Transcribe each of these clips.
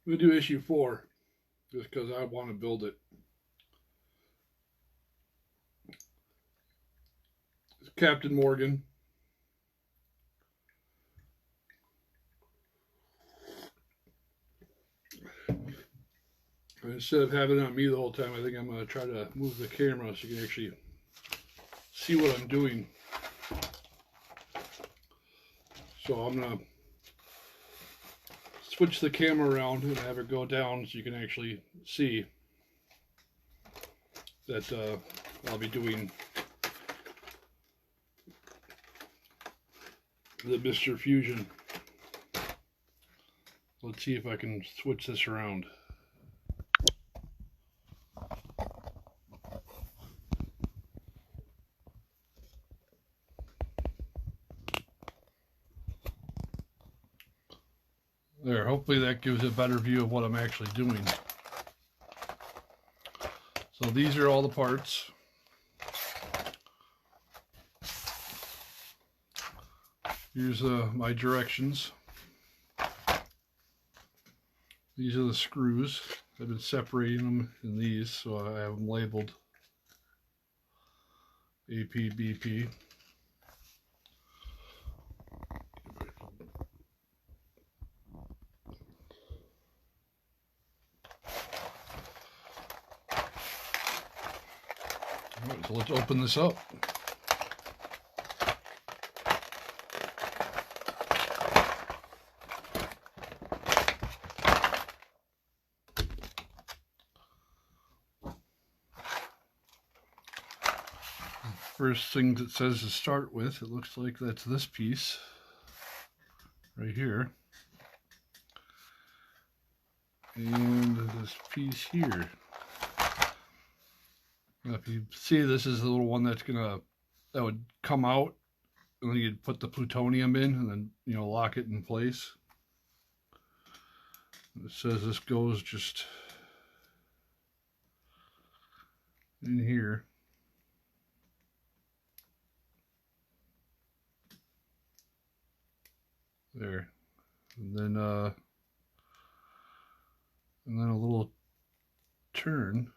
I'm going to do issue 4 just because I want to build it. It's Captain Morgan. And instead of having it on me the whole time, I think I'm going to try to move the camera so you can actually see what I'm doing. So I'm going to switch the camera around and have it go down so you can actually see that I'll be doing the Mr. Fusion. Let's see if I can switch this around. There, hopefully that gives a better view of what I'm actually doing. So these are all the parts. Here's my directions. These are the screws. I've been separating them in these, so I have them labeled AP, BP. All right, so let's open this up. First thing that says to start with, it looks like that's this piece right here. And this piece here. Now if you see, this is the little one that would come out, and then you'd put the plutonium in and then, you know, lock it in place. It says this goes just in here. There. And then a little turn.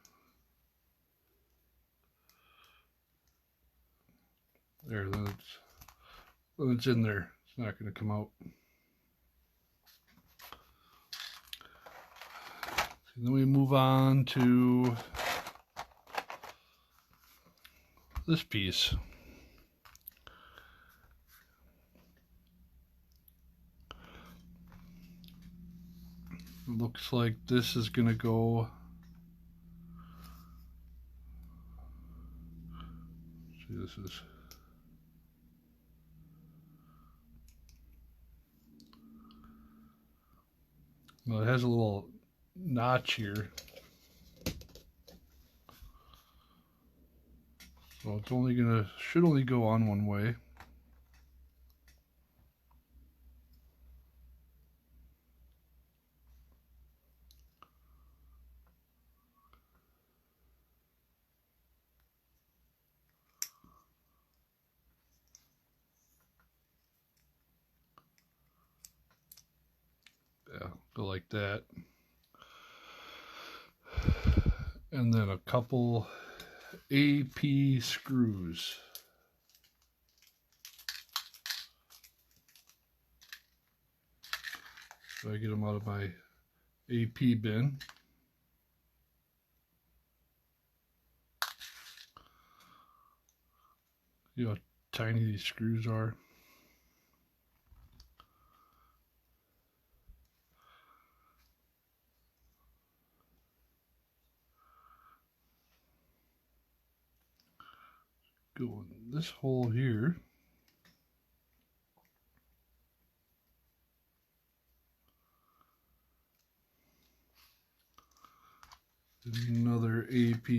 There, then it's in there. It's not going to come out. And then we move on to this piece. It looks like this is going to go. See, this is. Well, it has a little notch here. So it's only should only go on one way. Yeah, go like that. And then a couple AP screws. So I get them out of my AP bin. You know how tiny these screws are. Go in this hole here. Another AP.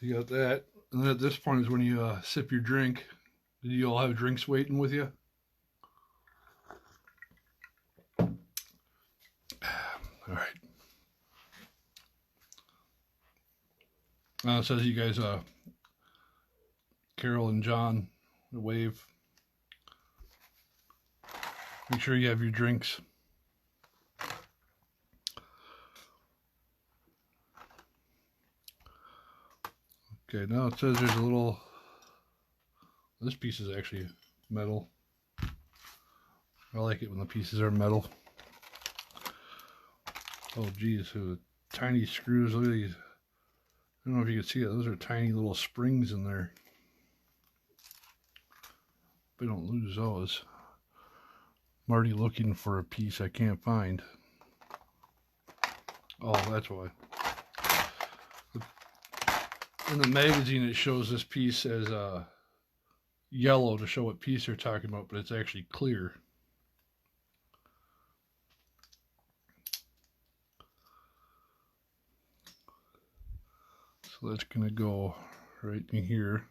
You got that. And then at this point is when you sip your drink. Do you all have drinks waiting with you? All right. It says you guys, Carol and John, the wave. Make sure you have your drinks. Okay, now it says there's a little, this piece is actually metal. I like it when the pieces are metal. Oh geez, so tiny screws, look at these. I don't know if you can see it, those are tiny little springs in there. We don't lose those. I'm already looking for a piece I can't find. Oh, that's why. In the magazine it shows this piece as yellow to show what piece they're talking about, but it's actually clear. So that's going to go right in here.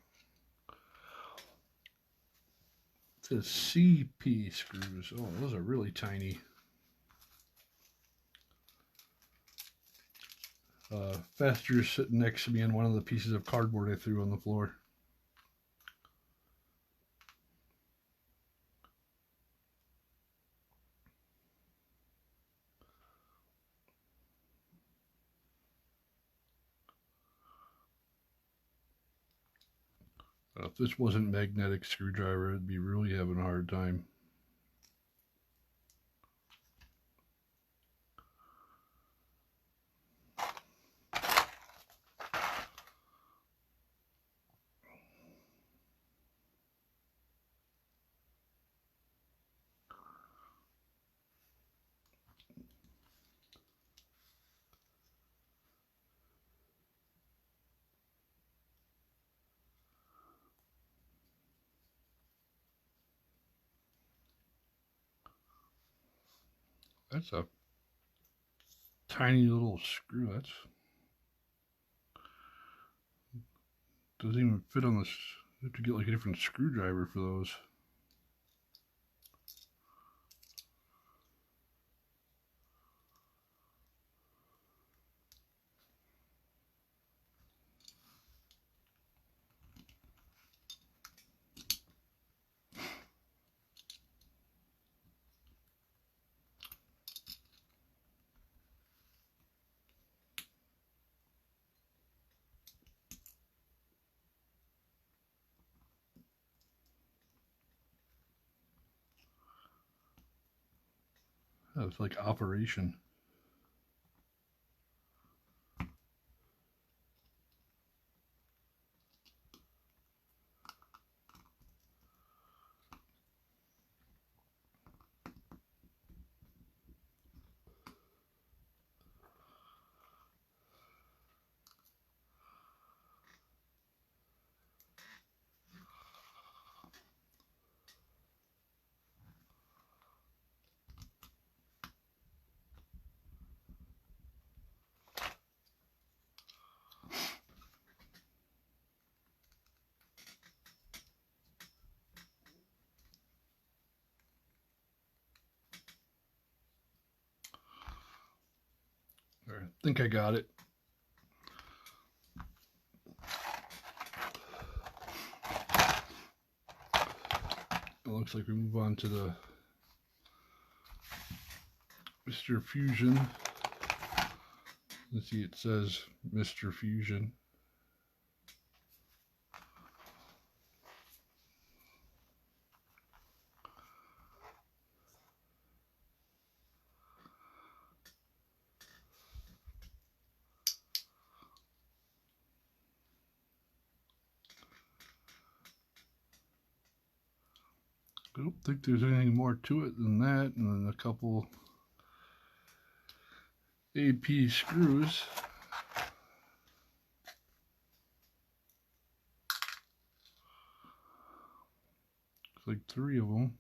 It says CP screws. Oh, those are really tiny. Fester's sitting next to me on one of the pieces of cardboard I threw on the floor. If this wasn't magnetic screwdriver, I'd be really having a hard time. That's a tiny little screw. That's doesn't even fit on this. You have to get like a different screwdriver for those. Oh, it's like operation. I think I got it. It looks like we move on to the Mr. Fusion. Let's see, it says Mr. Fusion. I don't think there's anything more to it than that, and then a couple AP screws. It's like 3 of them.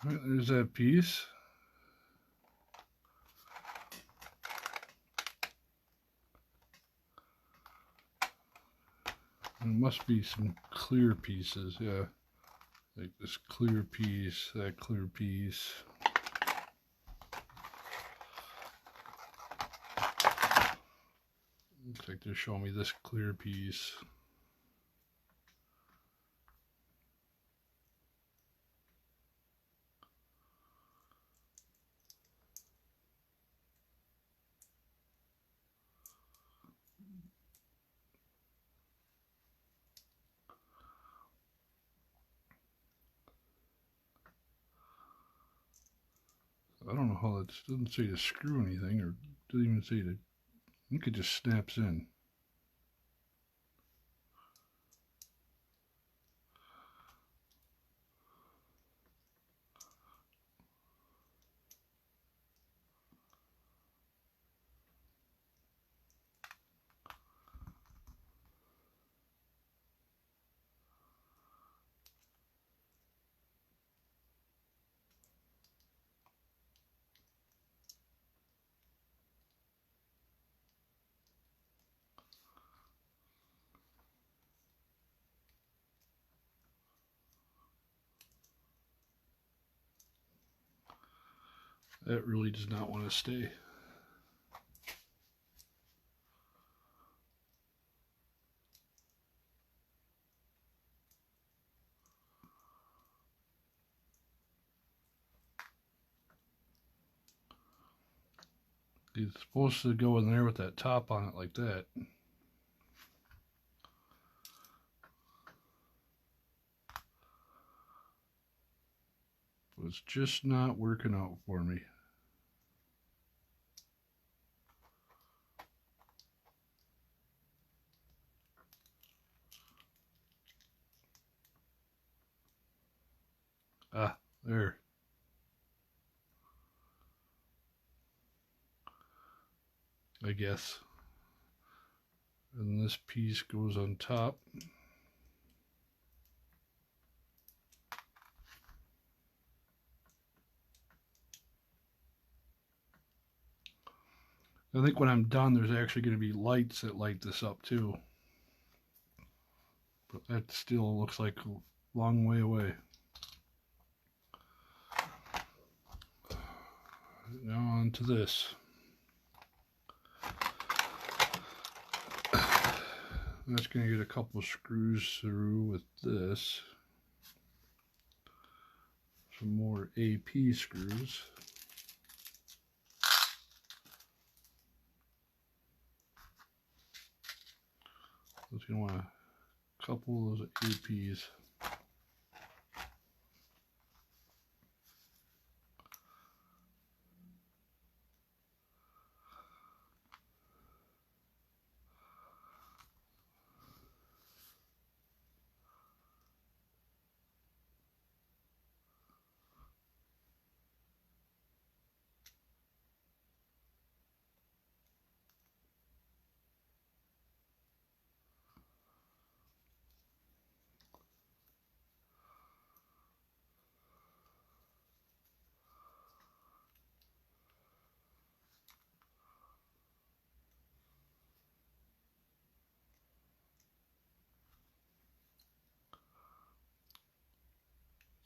All right, there's that piece. There must be some clear pieces, yeah. Like this clear piece, that clear piece. Looks like they're showing me this clear piece. I don't know how that doesn't say to screw anything, or doesn't even say to. I think it just snaps in. That really does not want to stay. It's supposed to go in there with that top on it like that. But it's just not working out for me. Ah, there. I guess. And this piece goes on top. I think when I'm done, there's actually going to be lights that light this up too. But that still looks like a long way away. Now on to this. I'm just going to get a couple screws through with this. Some more AP screws. I'm just going to want a couple of those APs.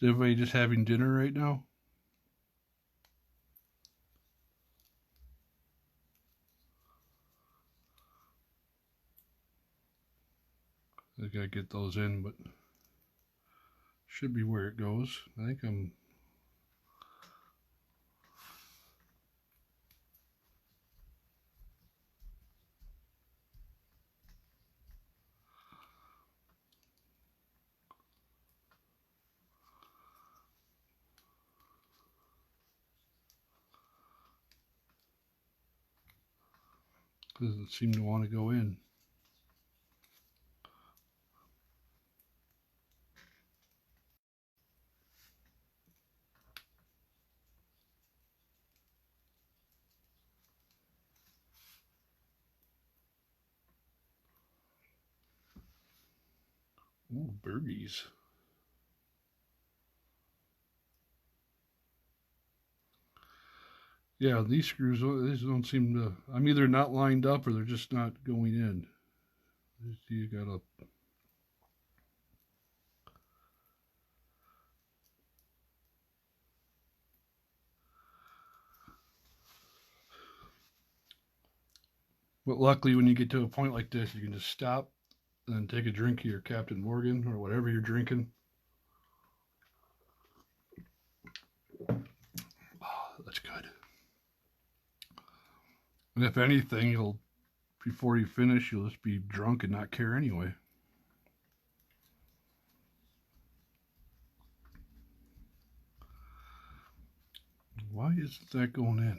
Is everybody just having dinner right now? I gotta get those in, but should be where it goes. I think I'm. Doesn't seem to want to go in. Ooh, birdies. Yeah, these screws, these don't seem to. I'm either not lined up or they're just not going in. You gotta. But luckily, when you get to a point like this, you can just stop and then take a drink of your Captain Morgan or whatever you're drinking. Oh, that's good. And if anything, you'll before you finish, you'll just be drunk and not care anyway. Why isn't that going in?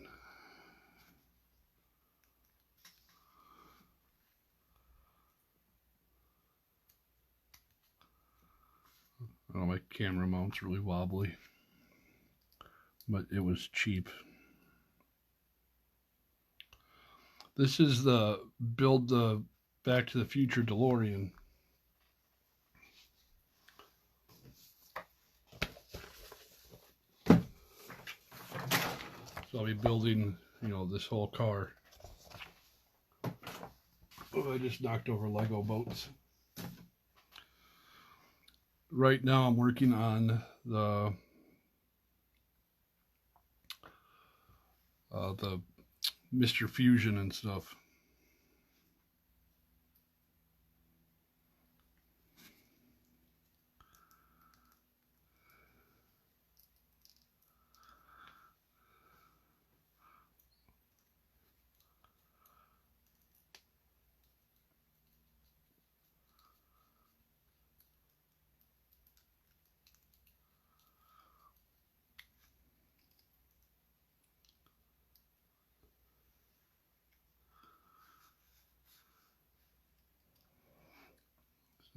Oh, my camera mount's really wobbly, but it was cheap. This is the build the Back to the Future Delorean. So I'll be building, this whole car. Oh, I just knocked over Lego boats. Right now I'm working on the Mr. Fusion and stuff.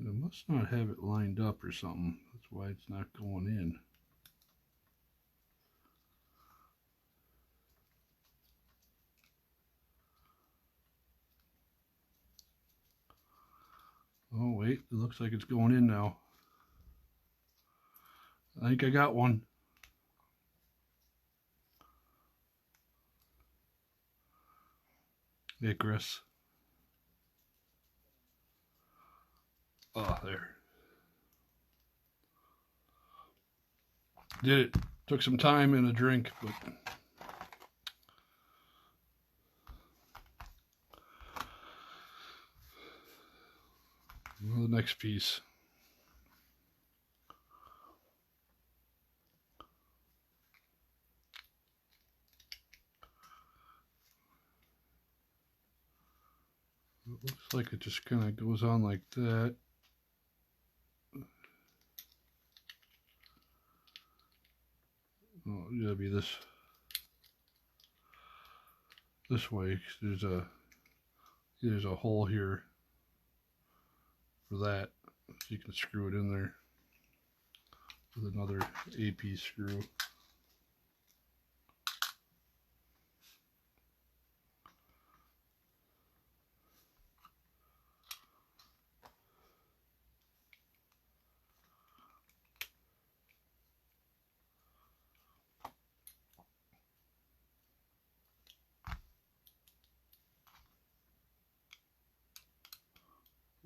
So it must not have it lined up or something. That's why it's not going in. Oh wait, it looks like it's going in now. I think I got one. Icarus. Oh, there. Did it. Took some time and a drink, but well, the next piece. It looks like it just kind of goes on like that. Oh, it'll be this way. There's a hole here for that, so you can screw it in there with another AP screw.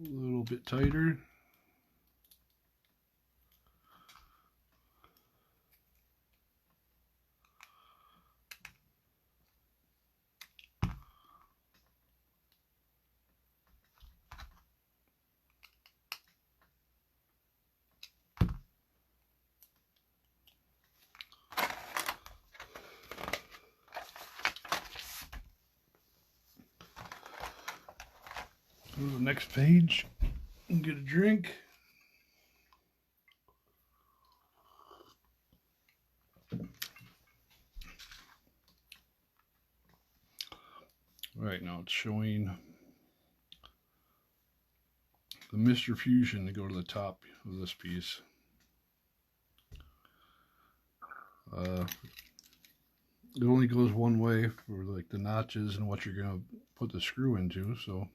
A little bit tighter. Go to the next page and get a drink. All right, now it's showing the Mr. Fusion to go to the top of this piece. It only goes one way for like the notches and what you're gonna put the screw into, so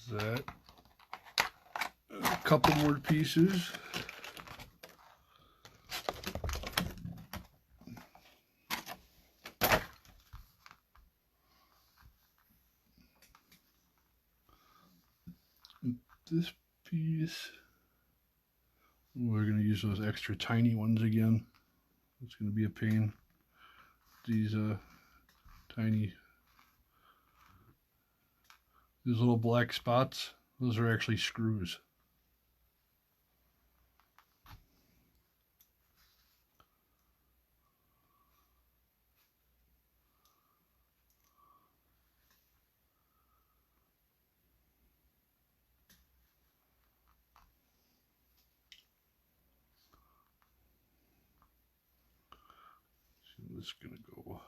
that. A couple more pieces. This piece, we're going to use those extra tiny ones again. It's going to be a pain. These tiny, these little black spots, those are actually screws. So this is going to go.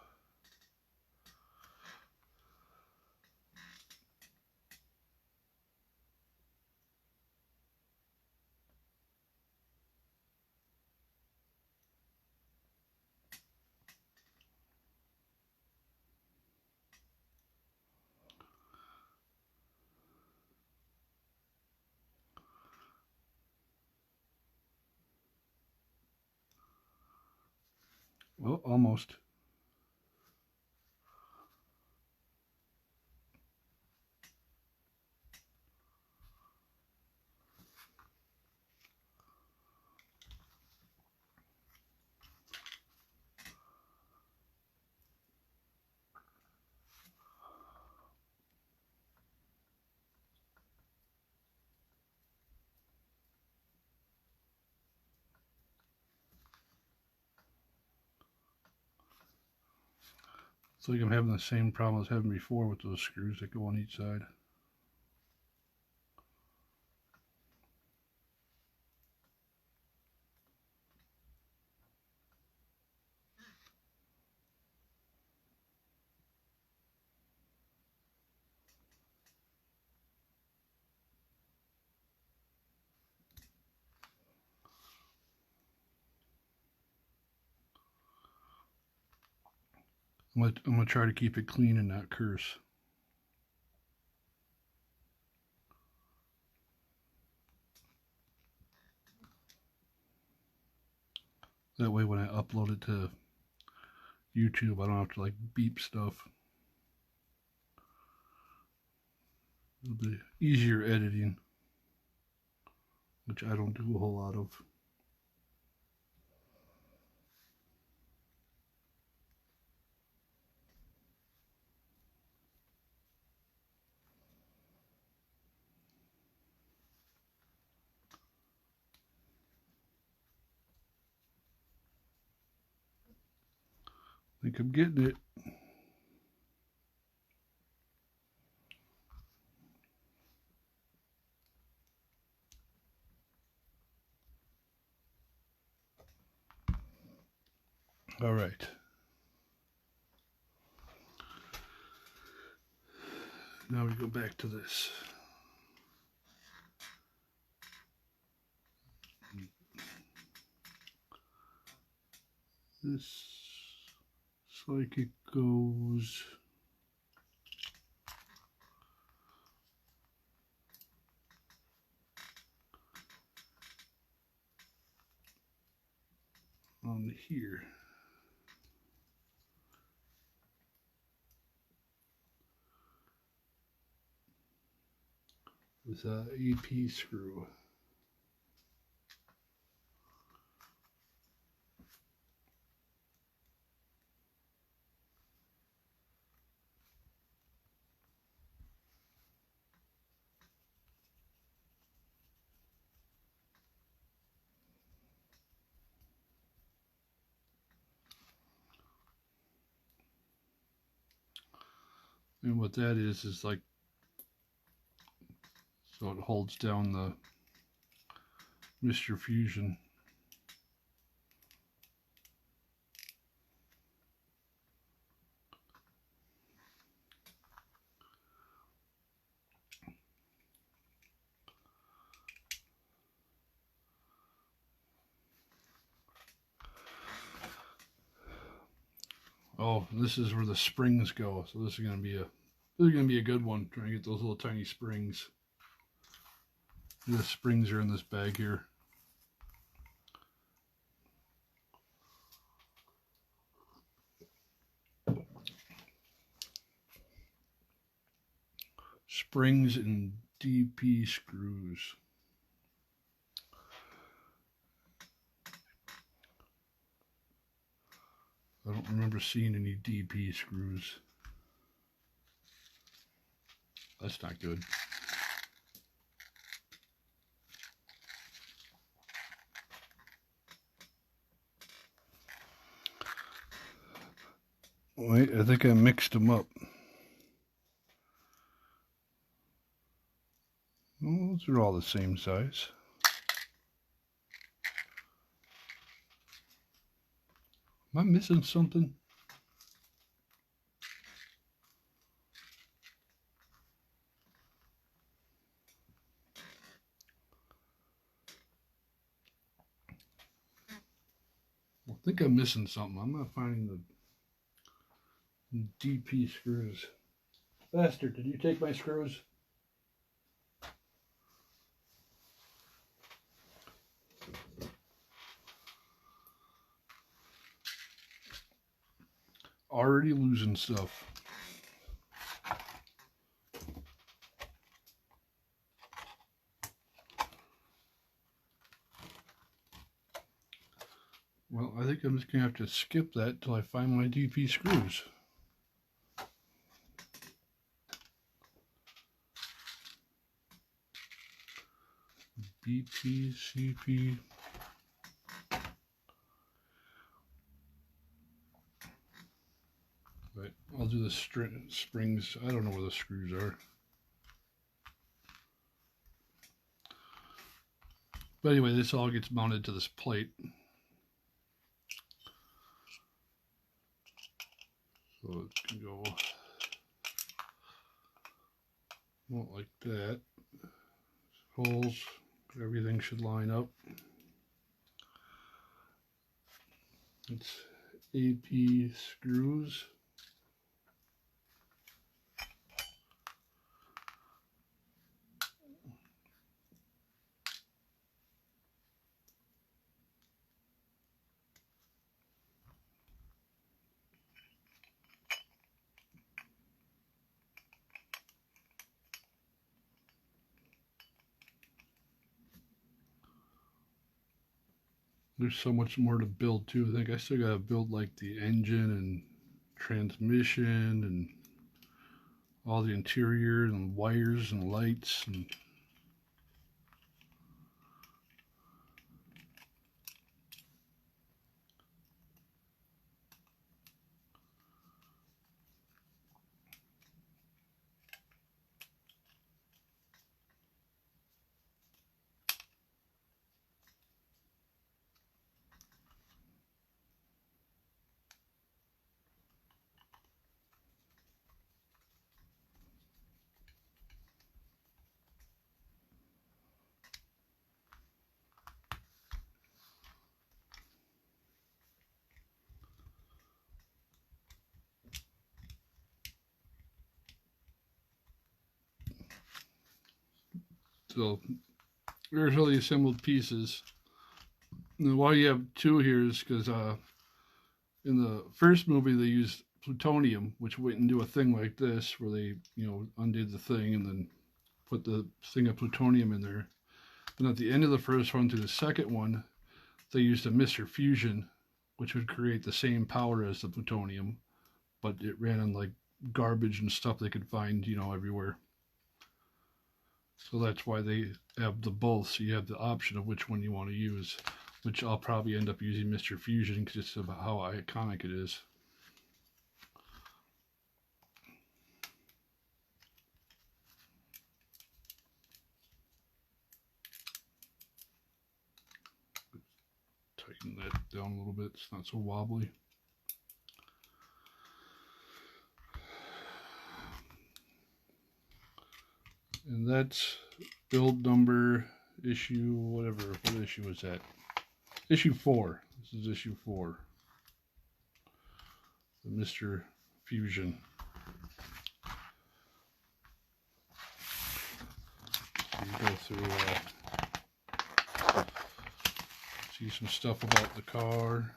Well, almost. It's like I'm having the same problem I was having before with those screws that go on each side. I'm gonna try to keep it clean and not curse. That way when I upload it to YouTube, I don't have to like beep stuff. It'll be easier editing, which I don't do a whole lot of. I think I'm getting it. All right. Now we go back to this. This it's like it goes on here. With a AP screw. And what that is like, so it holds down the Mr. Fusion. Oh, this is where the springs go. So this is gonna be a good one. Trying to get those little tiny springs. The springs are in this bag here. Springs and DP screws. I don't remember seeing any DP screws. That's not good. Wait, I think I mixed them up. Well, those are all the same size. Am I missing something? I think I'm missing something. I'm not finding the DP screws. Bastard, did you take my screws? Already losing stuff. Well, I think I'm just going to have to skip that till I find my DP screws. BP, CP. Right, I'll do the springs. I don't know where the screws are. But anyway, this all gets mounted to this plate. So it can go not like that. Holes, everything should line up. It's AP screws. There's so much more to build too. I think I still gotta build like the engine and transmission and all the interior and wires and lights and so there's all the assembled pieces. And why you have two here is because in the first movie they used plutonium, which wouldn't do a thing like this, where they, undid the thing and then put the thing of plutonium in there. And at the end of the first one to the second one, they used a Mr. Fusion, which would create the same power as the plutonium, but it ran on like garbage and stuff they could find, everywhere. So that's why they have the both, so you have the option of which one you want to use, which I'll probably end up using Mr. Fusion because it's about how iconic it is. Tighten that down a little bit, it's not so wobbly. And that's build number issue, whatever. What issue is that? Issue 4. This is issue 4. The Mr. Fusion. So you go through you some stuff about the car.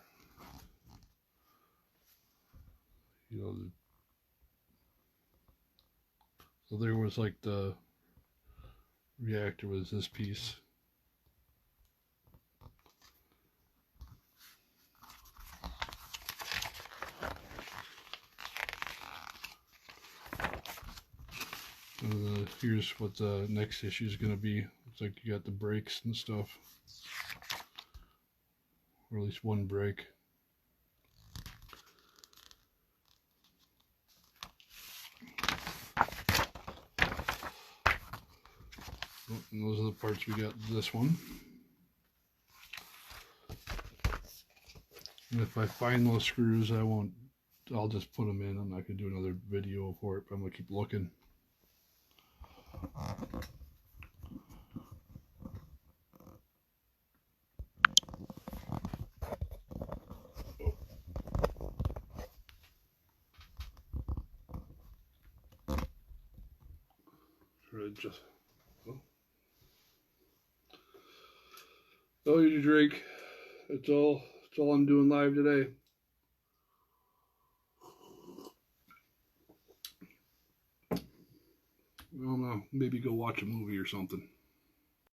You know, so there was like the reactor was this piece. Here's what the next issue is going to be. Looks like you got the brakes and stuff, or at least one brake. Oh, and those are the parts we got this one. And if I find those screws, I'll just put them in. I'm not going to do another video for it, but I'm going to keep looking. Just oh, you drink. That's all I'm doing live today. I don't know, maybe go watch a movie or something.